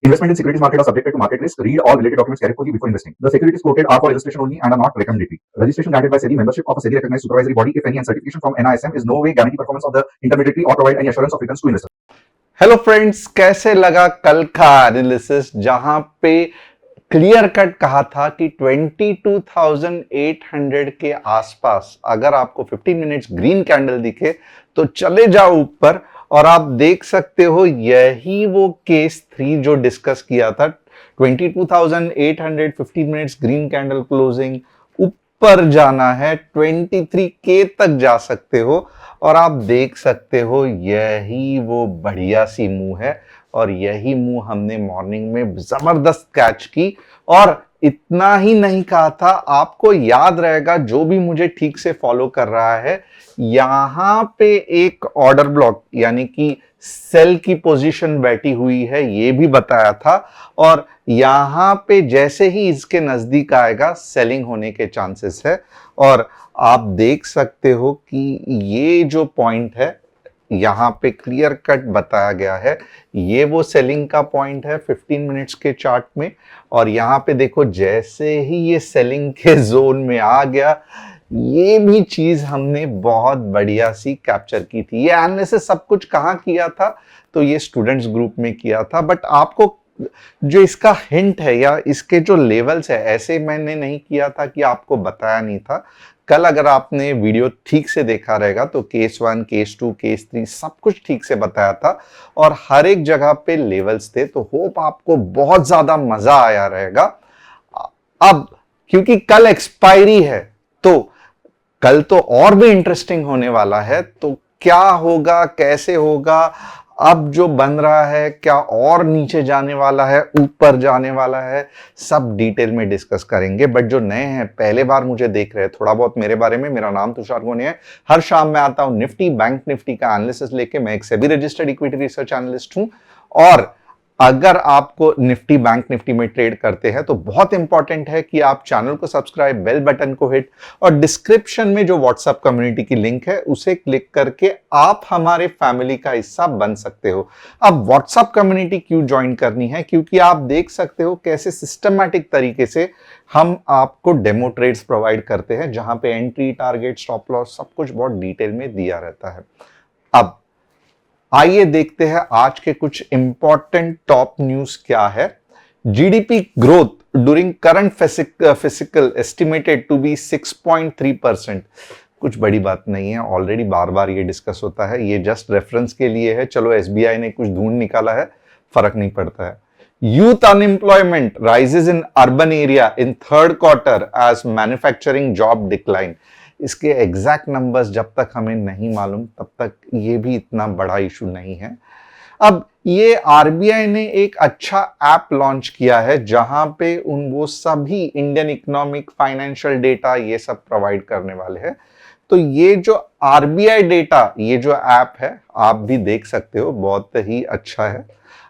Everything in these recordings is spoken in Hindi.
Investment in securities market are subjected to market risk. Read all related documents carefully before investing. The securities quoted are for illustration only and are not recommendatory. Registration granted by SEBI. Membership of a SEBI recognized supervisory body, if any, and certification from NISM is no way guarantee performance of the intermediary or provide any assurance of returns to investors. Hello friends, कैसे लगा कल का एनालिसिस जहां पे क्लियर कट कहा था कि 22,800 के आसपास अगर आपको 15 मिनट्स ग्रीन कैंडल दिखे तो चले जाओ ऊपर। और आप देख सकते हो यही वो केस 3 जो डिस्कस किया था। 22,800 15 मिनट्स ग्रीन कैंडल क्लोजिंग, ऊपर जाना है 23K तक जा सकते हो। और आप देख सकते हो यही वो बढ़िया सी मूव है और यही मूव हमने मॉर्निंग में जबरदस्त कैच की। और इतना ही नहीं कहा था, आपको याद रहेगा जो भी मुझे ठीक से फॉलो कर रहा है, यहां पे एक ऑर्डर ब्लॉक यानी कि सेल की पोजीशन बैठी हुई है, ये भी बताया था। और यहां पे जैसे ही इसके नजदीक आएगा सेलिंग होने के चांसेस है। और आप देख सकते हो कि ये जो पॉइंट है यहां पे क्लियर कट बताया गया है, ये वो सेलिंग का पॉइंट है 15 मिनट्स के चार्ट में। और यहां पे देखो जैसे ही ये सेलिंग के जोन में आ गया, ये भी चीज हमने बहुत बढ़िया सी कैप्चर की थी। ये एनालिसिस सब कुछ कहां किया था, तो ये स्टूडेंट्स ग्रुप में किया था। बट आपको जो इसका हिंट है या इसके जो लेवल्स है, ऐसे मैंने नहीं किया था कि आपको बताया नहीं था। कल अगर आपने वीडियो ठीक से देखा रहेगा तो केस 1, केस 2, केस 3 सब कुछ ठीक से बताया था और हर एक जगह पे लेवल्स थे। तो होप आपको बहुत ज्यादा मजा आया रहेगा। अब क्योंकि कल एक्सपायरी है तो कल तो और भी इंटरेस्टिंग होने वाला है। तो क्या होगा, कैसे होगा, अब जो बन रहा है, क्या और नीचे जाने वाला है, ऊपर जाने वाला है, सब डिटेल में डिस्कस करेंगे। बट जो नए हैं, पहले बार मुझे देख रहे हैं थोड़ा बहुत मेरे बारे में, मेरा नाम तुषार गोनिया है। हर शाम मैं आता हूं निफ्टी बैंक निफ्टी का एनालिसिस लेके। मैं एक SEBI registered equity research analyst हूं। और अगर आपको निफ्टी बैंक निफ्टी में ट्रेड करते हैं तो बहुत इंपॉर्टेंट है कि आप चैनल को सब्सक्राइब, बेल बटन को हिट और डिस्क्रिप्शन में जो व्हाट्सएप कम्युनिटी की लिंक है उसे क्लिक करके आप हमारे फैमिली का हिस्सा बन सकते हो। अब व्हाट्सएप कम्युनिटी क्यों ज्वाइन करनी है, क्योंकि आप देख सकते हो कैसे सिस्टमैटिक तरीके से हम आपको डेमो ट्रेड्स प्रोवाइड करते हैं, जहां पे एंट्री, टारगेट, स्टॉप लॉस सब कुछ बहुत डिटेल में दिया रहता है। अब आइए देखते हैं आज के कुछ इंपॉर्टेंट टॉप न्यूज क्या है। GDP growth during current fiscal estimated to be 6.3%। कुछ बड़ी बात नहीं है, ऑलरेडी बार बार ये डिस्कस होता है, ये जस्ट रेफरेंस के लिए है। चलो एसबीआई ने कुछ ढूंढ निकाला है, फर्क नहीं पड़ता है। Youth unemployment rises in urban area in third quarter as manufacturing job decline. इसके एग्जैक्ट नंबर्स जब तक हमें नहीं मालूम तब तक ये भी इतना बड़ा इशू नहीं है। अब ये आरबीआई ने एक अच्छा ऐप लॉन्च किया है जहां पे वो सभी इंडियन इकोनॉमिक फाइनेंशियल डेटा ये सब प्रोवाइड करने वाले हैं। तो ये जो आरबीआई डेटा, ये जो ऐप है आप भी देख सकते हो, बहुत ही अच्छा है।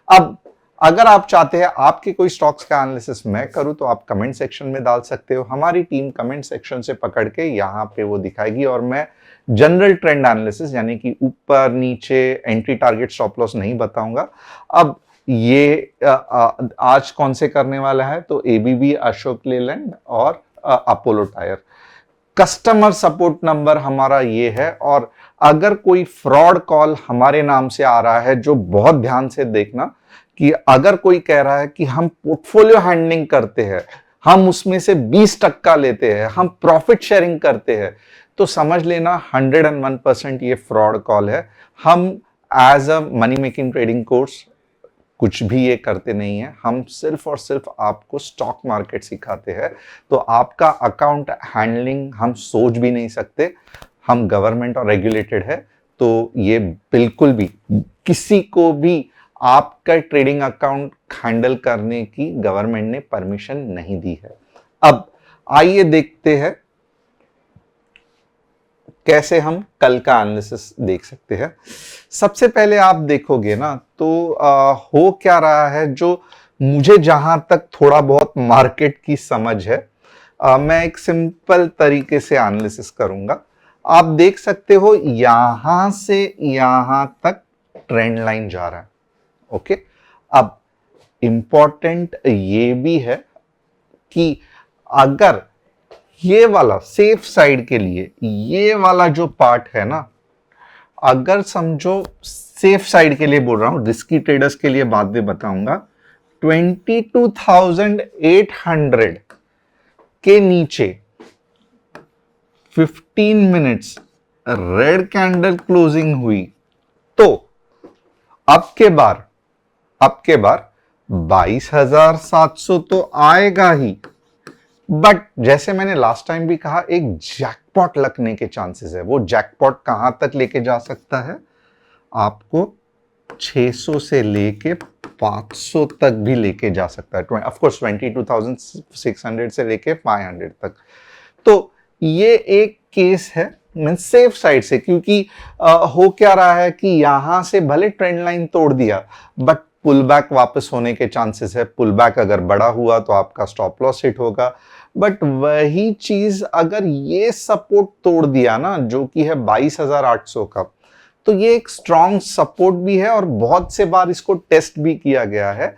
अब अगर आप चाहते हैं आपके कोई स्टॉक्स का एनालिसिस मैं करूं तो आप कमेंट सेक्शन में डाल सकते हो। हमारी टीम कमेंट सेक्शन से पकड़ के यहां पे वो दिखाएगी और मैं जनरल ट्रेंड एनालिसिस यानी कि ऊपर नीचे, एंट्री, टारगेट, स्टॉप लॉस नहीं बताऊंगा। अब ये आज कौन से करने वाला है, तो एबीबी, अशोक लेलैंड और Apollo tyre. Customer support number हमारा ये है। और अगर कोई फ्रॉड कॉल हमारे नाम से आ रहा है, जो बहुत ध्यान से देखना, कि अगर कोई कह रहा है कि हम पोर्टफोलियो हैंडलिंग करते हैं, हम उसमें से 20% लेते हैं, हम प्रॉफिट शेयरिंग करते हैं, तो समझ लेना 101% ये फ्रॉड कॉल है। हम as a money making trading course कुछ भी ये करते नहीं है, हम सिर्फ और सिर्फ आपको स्टॉक मार्केट सिखाते हैं। तो आपका अकाउंट हैंडलिंग हम सोच भी नहीं सकते। हम गवर्नमेंट और रेगुलेटेड है, तो ये बिल्कुल भी किसी को भी आपका ट्रेडिंग अकाउंट हैंडल करने की गवर्नमेंट ने परमिशन नहीं दी है। अब आइए देखते हैं कैसे हम कल का एनालिसिस देख सकते हैं। सबसे पहले आप देखोगे ना तो हो क्या रहा है, जो मुझे जहां तक थोड़ा बहुत मार्केट की समझ है, मैं एक सिंपल तरीके से एनालिसिस करूंगा। आप देख सकते हो यहां से यहां तक ट्रेंड लाइन जा रहा है। ओके, अब इंपॉर्टेंट ये भी है कि अगर ये वाला सेफ साइड के लिए ये वाला जो पार्ट है ना, अगर समझो सेफ साइड के लिए बोल रहा हूं, रिस्की ट्रेडर्स के लिए बाद में बताऊंगा, 22,800 के नीचे 15 मिनट्स रेड कैंडल क्लोजिंग हुई तो अब के बार 22,700 तो आएगा ही, बट जैसे मैंने लास्ट टाइम भी कहा, एक जैकपॉट लगने के चांसेस है। वो जैकपॉट कहां तक लेके जा सकता है? आपको 600 से लेके 500 तक भी लेके जा सकता है, ऑफ कोर्स 22,600 से लेके 500 तक। तो ये एक केस है मींस सेफ साइड से, क्योंकि हो क्या रहा है कि यहां से भले ट्रेंड लाइन तोड़ दिया बट पुल बैक वापस होने के चांसेस है। पुल बैक अगर बड़ा हुआ तो आपका स्टॉप लॉस हिट होगा, बट वही चीज अगर ये सपोर्ट तोड़ दिया ना, जो कि है 22,800 का, तो ये एक स्ट्रॉन्ग सपोर्ट भी है और बहुत से बार इसको टेस्ट भी किया गया है।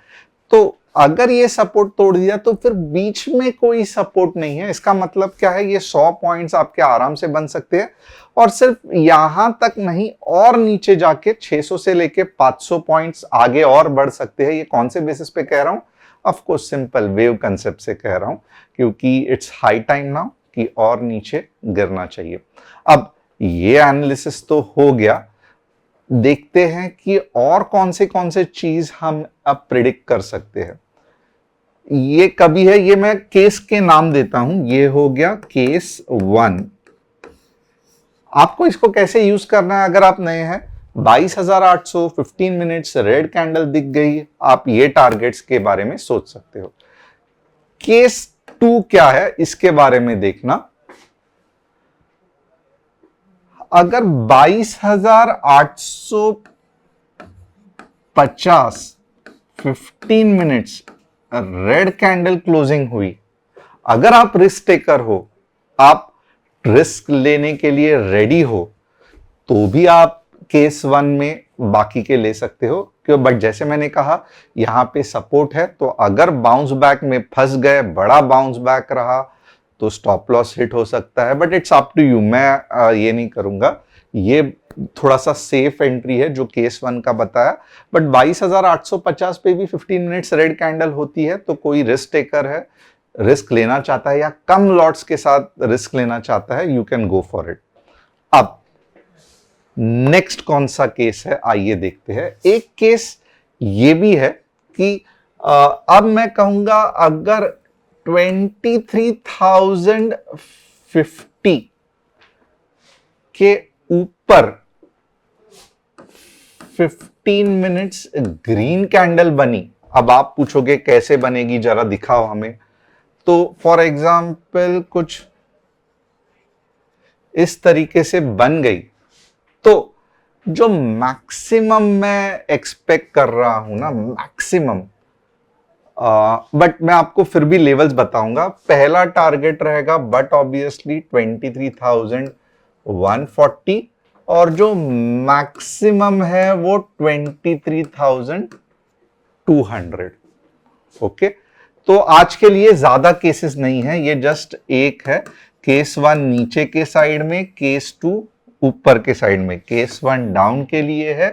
तो अगर ये सपोर्ट तोड़ दिया तो फिर बीच में कोई सपोर्ट नहीं है। इसका मतलब क्या है? ये 100 पॉइंट्स आपके आराम से बन सकते हैं, और सिर्फ यहां तक नहीं, और नीचे जाके 600 से लेके 500 पॉइंट्स आगे और बढ़ सकते हैं। ये कौन से बेसिस पे कह रहा हूं? Of course simple wave concept से कह रहा हूं, क्योंकि इट्स हाई टाइम नाउ कि और नीचे गिरना चाहिए। अब ये एनालिसिस तो हो गया, देखते हैं कि और कौन से चीज हम अब प्रिडिक्ट कर सकते हैं। ये कभी है, ये मैं केस के नाम देता हूं। ये हो गया केस 1। आपको इसको कैसे यूज करना है अगर आप नए हैं? 22,800 15 मिनट्स रेड कैंडल दिख गई, आप ये टारगेट्स के बारे में सोच सकते हो। केस 2 क्या है इसके बारे में देखना। अगर 22,850 15 मिनट्स रेड कैंडल क्लोजिंग हुई, अगर आप रिस्क टेकर हो, आप रिस्क लेने के लिए रेडी हो, तो भी आप केस 1 में बाकी के ले सकते हो। क्यों? बट जैसे मैंने कहा, यहां पे सपोर्ट है, तो अगर बाउंस बैक में फंस गए, बड़ा बाउंस बैक रहा, तो स्टॉप लॉस हिट हो सकता है। But it's up to you, मैं ये नहीं करूंगा। ये थोड़ा सा सेफ एंट्री है जो केस 1 का बताया। बट 22,850 पे भी 15 मिनट्स रेड कैंडल होती है, तो कोई रिस्क टेकर है, रिस्क लेना चाहता है या कम लॉट्स के साथ रिस्क लेना चाहता है, you can go for it. अब नेक्स्ट कौन सा केस है, आइए देखते हैं। एक केस ये भी है कि अब मैं कहूंगा अगर 23,050 के ऊपर 15 मिनट्स ग्रीन कैंडल बनी, अब आप पूछोगे कैसे बनेगी, जरा दिखाओ हमें। तो फॉर एग्जाम्पल कुछ इस तरीके से बन गई, तो जो मैक्सिमम मैं एक्सपेक्ट कर रहा हूं ना, मैक्सिमम, बट मैं आपको फिर भी लेवल्स बताऊंगा। पहला टारगेट रहेगा बट ऑब्वियसली 23,140, और जो मैक्सिमम है वो 23,200। ओके, तो आज के लिए ज्यादा केसेस नहीं है, ये जस्ट एक है। केस 1 नीचे के साइड में, केस 2 ऊपर के साइड में। केस 1 डाउन के लिए है,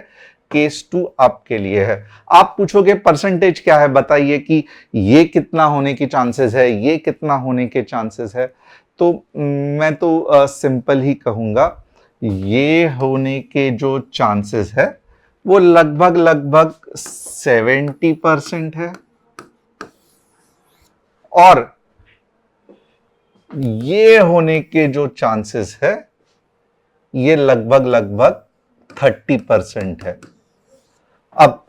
केस 2 अप के लिए है। आप पूछोगे परसेंटेज क्या है, बताइए कि ये कितना होने की चांसेस है, ये कितना होने के चांसेस है। तो मैं तो सिंपल ही कहूंगा, ये होने के जो चांसेस है वो लगभग 70% है, और ये होने के जो चांसेस है ये लगभग 30% है। अब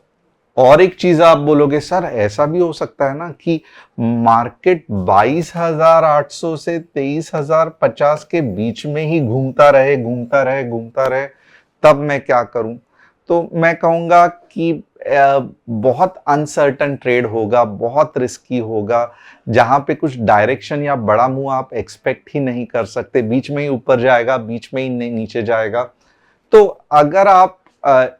और एक चीज आप बोलोगे, सर ऐसा भी हो सकता है ना कि मार्केट 22,800 से 23,050 के बीच में ही घूमता रहे, तब मैं क्या करूं? तो मैं कहूंगा कि बहुत अनसर्टन ट्रेड होगा, बहुत रिस्की होगा, जहां पे कुछ डायरेक्शन या बड़ा मूव आप एक्सपेक्ट ही नहीं कर सकते, बीच में ही ऊपर जाएगा, बीच में ही नीचे जाएगा। तो अगर आप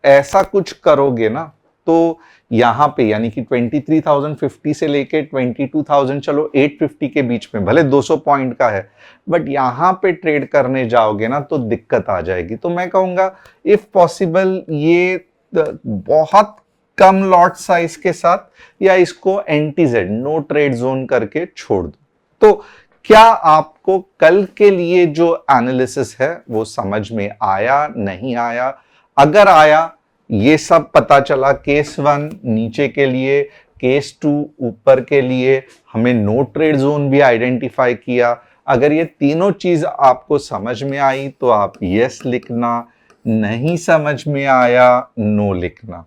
ऐसा कुछ करोगे ना, तो यहाँ पे यानी कि 23,050 से लेके 22,000, चलो 850 के बीच में, भले 200 पॉइंट का है, बट यहाँ पे ट्रेड करने जाओगे ना तो दिक्कत आ जाएगी। तो मैं कहूंगा इफ पॉसिबल ये बहुत कम लॉट साइज के साथ या इसको एंटीजेड नो ट्रेड जोन करके छोड़ दो। तो क्या आपको कल के लिए जो एनालिसिस है वो समझ में आया, नहीं आया? अगर आया, ये सब पता चला, केस 1 नीचे के लिए, केस 2 ऊपर के लिए, हमें नो ट्रेड जोन भी आइडेंटिफाई किया। अगर ये तीनों चीज आपको समझ में आई तो आप यस लिखना, नहीं समझ में आया नो लिखना।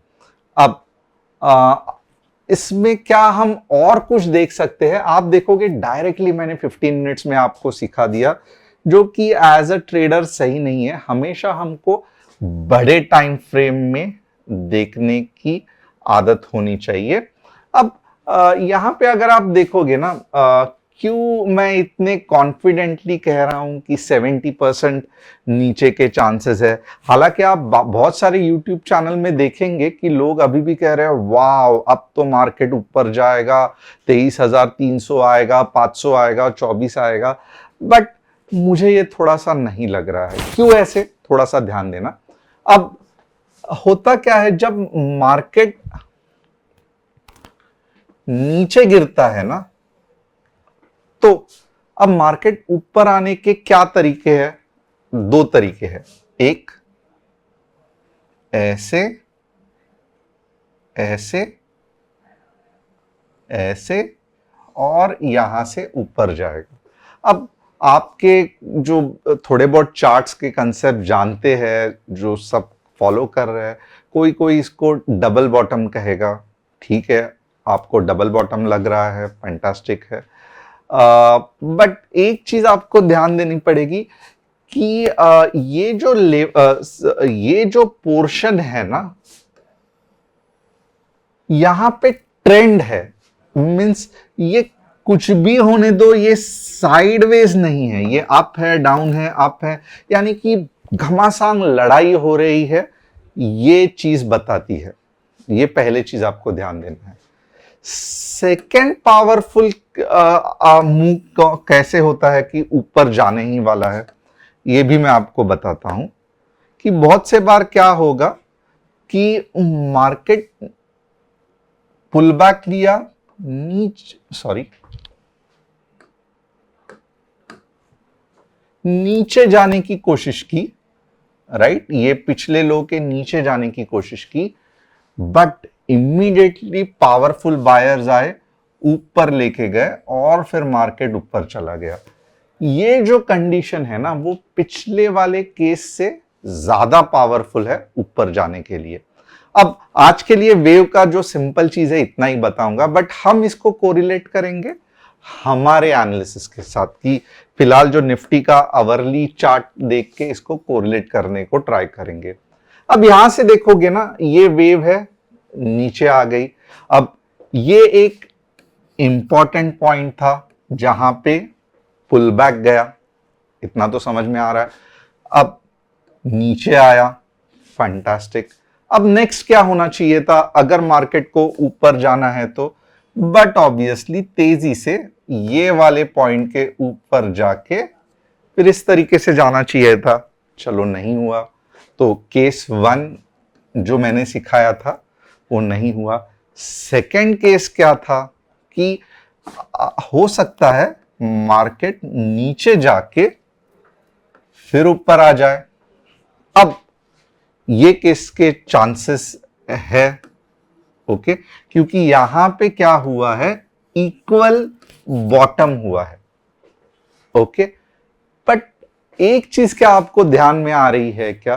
अब इसमें क्या हम और कुछ देख सकते हैं? आप देखोगे डायरेक्टली मैंने 15 मिनट्स में आपको सिखा दिया, जो कि एज अ ट्रेडर सही नहीं है। हमेशा हमको बड़े टाइम फ्रेम में देखने की आदत होनी चाहिए। अब यहां पे अगर आप देखोगे ना, क्यों मैं इतने कॉन्फिडेंटली कह रहा हूं कि 70% नीचे के चांसेस है। हालांकि आप बहुत सारे यूट्यूब चैनल में देखेंगे कि लोग अभी भी कह रहे हैं वाव अब तो मार्केट ऊपर जाएगा, 23,300 आएगा, 500 आएगा, 24 आएगा, बट मुझे ये थोड़ा सा नहीं लग रहा है। क्यों ऐसे? थोड़ा सा ध्यान देना। अब होता क्या है, जब मार्केट नीचे गिरता है ना, तो अब मार्केट ऊपर आने के क्या तरीके हैं? 2 तरीके हैं। एक ऐसे, ऐसे, ऐसे, और यहां से ऊपर जाएगा। अब आपके जो थोड़े बहुत चार्ट्स के कंसेप्ट जानते हैं, जो सब फॉलो कर रहे हैं, कोई कोई इसको डबल बॉटम कहेगा। ठीक है, आपको डबल बॉटम लग रहा है, फैंटास्टिक है। बट एक चीज आपको ध्यान देनी पड़ेगी कि ये जो पोर्शन है ना, यहां पे ट्रेंड है, मींस ये कुछ भी होने दो, ये साइडवेज नहीं है, ये अप है, डाउन है, अप है, यानी कि घमासान लड़ाई हो रही है, ये चीज बताती है। ये पहले चीज आपको ध्यान देना है। सेकेंड पावरफुल मूव कैसे होता है कि ऊपर जाने ही वाला है, ये भी मैं आपको बताता हूं कि बहुत से बार क्या होगा कि मार्केट पुल बैक लिया, नीचे जाने की कोशिश की, राइट, ये पिछले लो के नीचे जाने की कोशिश की, बट इमीडिएटली पावरफुल बायर्स आए, ऊपर लेके गए और फिर मार्केट ऊपर चला गया। ये जो कंडीशन है ना, वो पिछले वाले केस से ज्यादा पावरफुल है ऊपर जाने के लिए। अब आज के लिए वेव का जो सिंपल चीज है इतना ही बताऊंगा, बट हम इसको कोरिलेट करेंगे हमारे एनालिसिस के साथ कि फिलहाल जो निफ्टी का आवरली चार्ट देख के इसको कोरिलेट करने को ट्राई करेंगे। अब यहां से देखोगे ना, ये वेव है, नीचे आ गई। अब ये एक इंपॉर्टेंट पॉइंट था जहां पे पुल बैक गया, इतना तो समझ में आ रहा है। अब नीचे आया, फैंटास्टिक। अब नेक्स्ट क्या होना चाहिए था अगर मार्केट को ऊपर जाना है तो? बट ऑब्वियसली तेजी से ये वाले पॉइंट के ऊपर जाके फिर इस तरीके से जाना चाहिए था। चलो नहीं हुआ, तो केस 1 जो मैंने सिखाया था वो नहीं हुआ। सेकंड केस क्या था कि हो सकता है मार्केट नीचे जाके फिर ऊपर आ जाए। अब ये केस के चांसेस है, ओके, क्योंकि यहां पे क्या हुआ है, इक्वल बॉटम हुआ है, ओके। बट एक चीज क्या आपको ध्यान में आ रही है क्या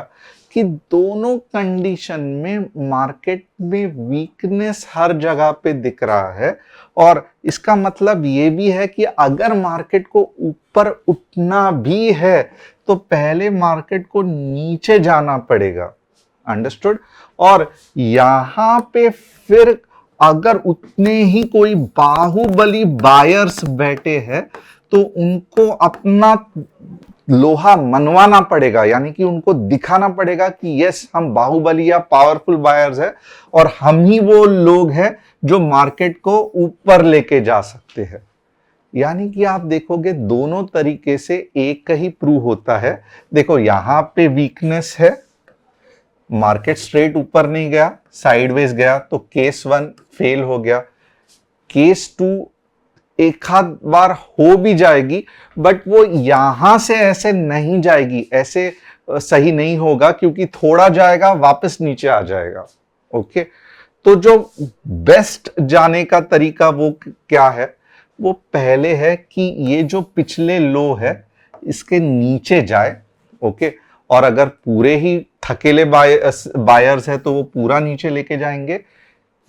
कि दोनों कंडीशन में मार्केट में वीकनेस हर जगह पे दिख रहा है, और इसका मतलब ये भी है कि अगर मार्केट को ऊपर उठना भी है तो पहले मार्केट को नीचे जाना पड़ेगा, अंडरस्टूड। और यहां पे फिर अगर उतने ही कोई बाहुबली बायर्स बैठे हैं तो उनको अपना लोहा मनवाना पड़ेगा, यानी कि उनको दिखाना पड़ेगा कि यस हम बाहुबली या पावरफुल बायर्स है और हम ही वो लोग हैं जो मार्केट को ऊपर लेके जा सकते हैं। यानी कि आप देखोगे दोनों तरीके से एक ही प्रूव होता है। देखो यहां पे वीकनेस है, मार्केट स्ट्रेट ऊपर नहीं गया, साइडवेज गया, तो केस 1 फेल हो गया। केस 2 एक आध बार हो भी जाएगी, बट वो यहां से ऐसे नहीं जाएगी, ऐसे सही नहीं होगा, क्योंकि थोड़ा जाएगा वापस नीचे आ जाएगा। ओके, तो जो बेस्ट जाने का तरीका वो क्या है, वो पहले है कि ये जो पिछले लो है इसके नीचे जाए। ओके, और अगर पूरे ही थकेले बायर्स है तो वो पूरा नीचे लेके जाएंगे,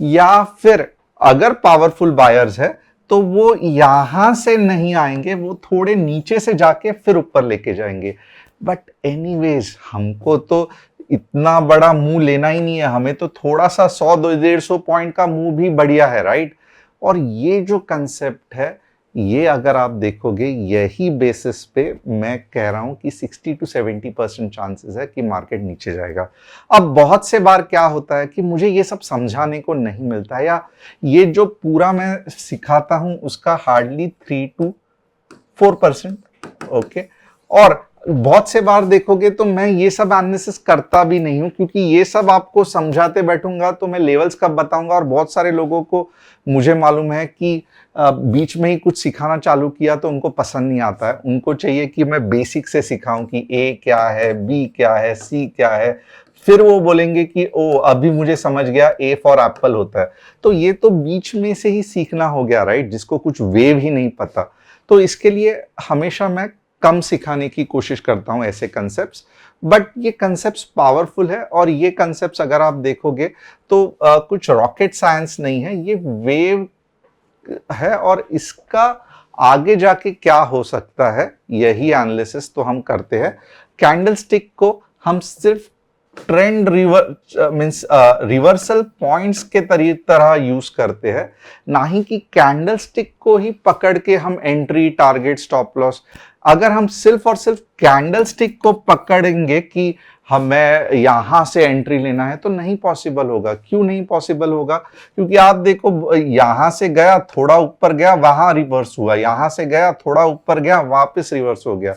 या फिर अगर पावरफुल बायर्स है तो वो यहां से नहीं आएंगे, वो थोड़े नीचे से जाके फिर ऊपर लेके जाएंगे। बट एनीवेज हमको तो इतना बड़ा मूव लेना ही नहीं है, हमें तो थोड़ा सा 100-150 पॉइंट का मूव भी बढ़िया है, राइट। और ये जो कंसेप्ट है, ये अगर आप देखोगे यही बेसिस पे मैं कह रहा हूं कि 60-70% चांसेस है कि मार्केट नीचे जाएगा। अब बहुत से बार क्या होता है कि मुझे ये सब समझाने को नहीं मिलता है, या ये जो पूरा मैं सिखाता हूं उसका हार्डली 3-4%। ओके, और बहुत से बार देखोगे तो मैं ये सब एनालिसिस करता भी नहीं हूं, क्योंकि ये सब आपको समझाते बैठूंगा तो मैं लेवल्स कब बताऊंगा। और बहुत सारे लोगों को मुझे मालूम है कि बीच में ही कुछ सिखाना चालू किया तो उनको पसंद नहीं आता है, उनको चाहिए कि मैं बेसिक से सिखाऊं कि ए क्या है, बी क्या है, सी क्या है, फिर वो बोलेंगे कि ओ अभी मुझे समझ गया ए फॉर एप्पल होता है। तो ये तो बीच में से ही सीखना हो गया, राइट, जिसको कुछ वेव ही नहीं पता। तो इसके लिए हमेशा मैं कम सिखाने की कोशिश करता हूं ऐसे कंसेप्ट्स, बट ये कंसेप्ट्स पावरफुल है। और ये कंसेप्ट्स अगर आप देखोगे तो कुछ रॉकेट साइंस नहीं है, ये वेव है, और इसका आगे जाके क्या हो सकता है यही एनालिसिस तो हम करते हैं। कैंडलस्टिक को हम सिर्फ ट्रेंड रिवर्सल पॉइंट्स के तरह यूज करते हैं, ना ही कि कैंडलस्टिक को ही पकड़ के हम एंट्री, टारगेट, स्टॉप लॉस। अगर हम सिर्फ और सिर्फ कैंडलस्टिक को पकड़ेंगे कि हमें यहां से एंट्री लेना है तो नहीं पॉसिबल होगा। क्यों नहीं पॉसिबल होगा? क्योंकि आप देखो यहां से गया, थोड़ा ऊपर गया, वहां रिवर्स हुआ, यहां से गया, थोड़ा ऊपर गया, वापस रिवर्स हो गया।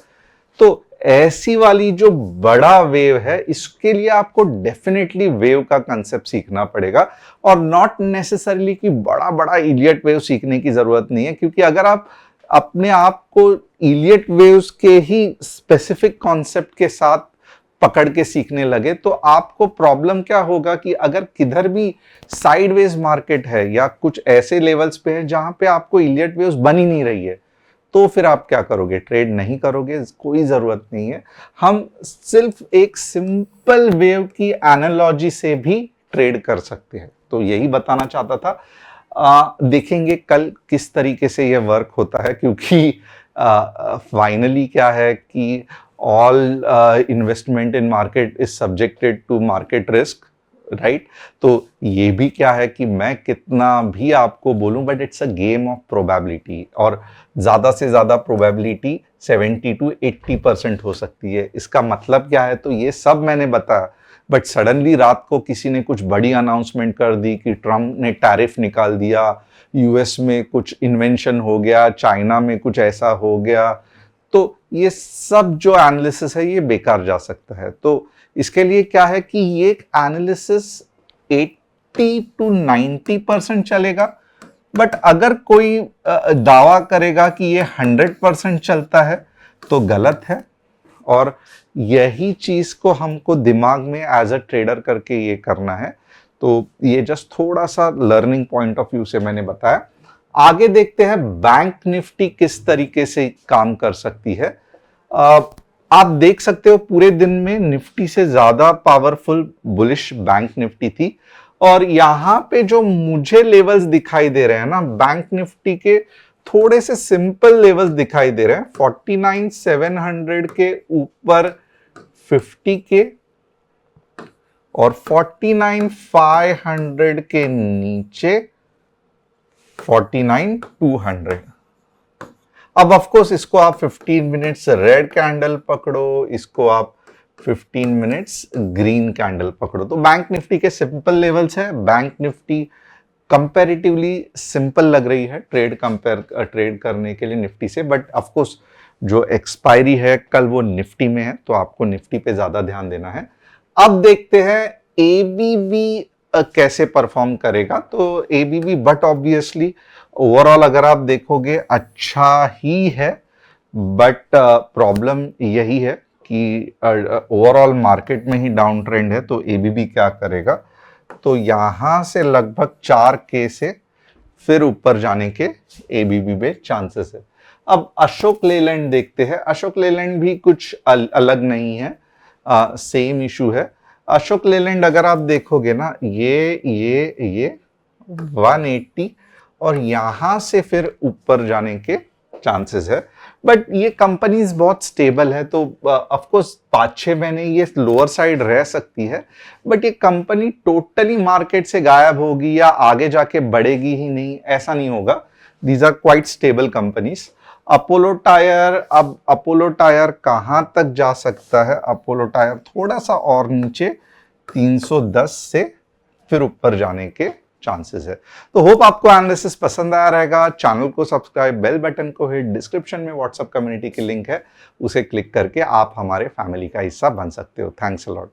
तो ऐसी वाली जो बड़ा वेव है, इसके लिए आपको डेफिनेटली वेव का कंसेप्ट सीखना पड़ेगा, और नॉट नेसेसरली कि बड़ा बड़ा इलियट वेव सीखने की जरूरत नहीं है। क्योंकि अगर आप अपने आप को इलियट वेव्स के ही स्पेसिफिक कॉन्सेप्ट के साथ पकड़ के सीखने लगे तो आपको प्रॉब्लम क्या होगा कि अगर किधर भी साइडवेज मार्केट है या कुछ ऐसे लेवल्स पे है जहां पे आपको इलियट वेव्स बन ही नहीं रही है, तो फिर आप क्या करोगे? ट्रेड नहीं करोगे, कोई जरूरत नहीं है। हम सिर्फ एक सिंपल वेव की एनालॉजी से भी ट्रेड कर सकते हैं, तो यही बताना चाहता था। देखेंगे कल किस तरीके से ये वर्क होता है, क्योंकि फाइनली क्या है कि all investment in market is subjected to market risk, right. तो ये भी क्या है कि मैं कितना भी आपको बोलूं, but it's a game of probability, और ज्यादा से ज्यादा प्रोबेबिलिटी 70-80% हो सकती है। इसका मतलब क्या है? तो ये सब मैंने बताया, बट सडनली रात को किसी ने कुछ बड़ी अनाउंसमेंट कर दी कि ट्रम्प ने टैरिफ निकाल दिया, यूएस में कुछ इन्वेंशन हो गया, चाइना में कुछ ऐसा हो गया, तो ये सब जो एनालिसिस है ये बेकार जा सकता है। तो इसके लिए क्या है कि ये एनालिसिस 80-90% चलेगा, बट अगर कोई दावा करेगा कि ये 100% चलता है तो गलत है। और यही चीज को हमको दिमाग में एज अ ट्रेडर करके ये करना है। तो ये जस्ट थोड़ा सा लर्निंग पॉइंट ऑफ व्यू से मैंने बताया। आगे देखते हैं बैंक निफ्टी किस तरीके से काम कर सकती है। आप देख सकते हो पूरे दिन में निफ्टी से ज्यादा पावरफुल बुलिश बैंक निफ्टी थी, और यहां पे जो मुझे लेवल्स दिखाई दे रहे हैं ना बैंक निफ्टी के, थोड़े से सिंपल लेवल्स दिखाई दे रहे हैं। 49,700 के ऊपर 50 के, और 49,500 के नीचे 49,200। अब ऑफ कोर्स इसको आप 15 मिनट्स रेड कैंडल पकड़ो, इसको आप 15 मिनट्स ग्रीन कैंडल पकड़ो। तो बैंक निफ्टी के सिंपल लेवल्स है। बैंक निफ्टी कंपैरेटिवली सिंपल लग रही है ट्रेड करने के लिए निफ्टी से, बट ऑफ कोर्स जो एक्सपायरी है कल वो निफ्टी में है, तो आपको निफ्टी पे ज्यादा ध्यान देना है। अब देखते हैं एबीबी कैसे परफॉर्म करेगा। तो एबीबी बट ऑब्वियसली ओवरऑल अगर आप देखोगे अच्छा ही है, बट प्रॉब्लम यही है कि ओवरऑल मार्केट में ही डाउन ट्रेंड है, तो एबीबी क्या करेगा। तो यहां से लगभग 4K से फिर ऊपर जाने के एबीबी में चांसेस है। अब अशोक लेलैंड देखते हैं। अशोक लेलैंड भी कुछ अलग नहीं है, सेम इशू है। अशोक लेलैंड अगर आप देखोगे ना, ये 180 और यहां से फिर ऊपर जाने के चांसेस है, बट ये कंपनीज बहुत स्टेबल है, तो ऑफ कोर्स 5-6 महीने ये लोअर साइड रह सकती है, बट ये कंपनी टोटली मार्केट से गायब होगी या आगे जाके बढ़ेगी ही नहीं, ऐसा नहीं होगा। These are quite stable companies. Apollo tyre, अब अपोलो टायर कहां तक जा सकता है। अपोलो टायर थोड़ा सा और नीचे 310 से फिर ऊपर जाने के चांसेस है। तो होप आपको एनालिसिस पसंद आया रहेगा। चैनल को सब्सक्राइब, बेल बटन को हिट, डिस्क्रिप्शन में व्हाट्सएप कम्युनिटी की लिंक है, उसे क्लिक करके आप हमारे फैमिली का हिस्सा बन सकते हो। Thanks a lot.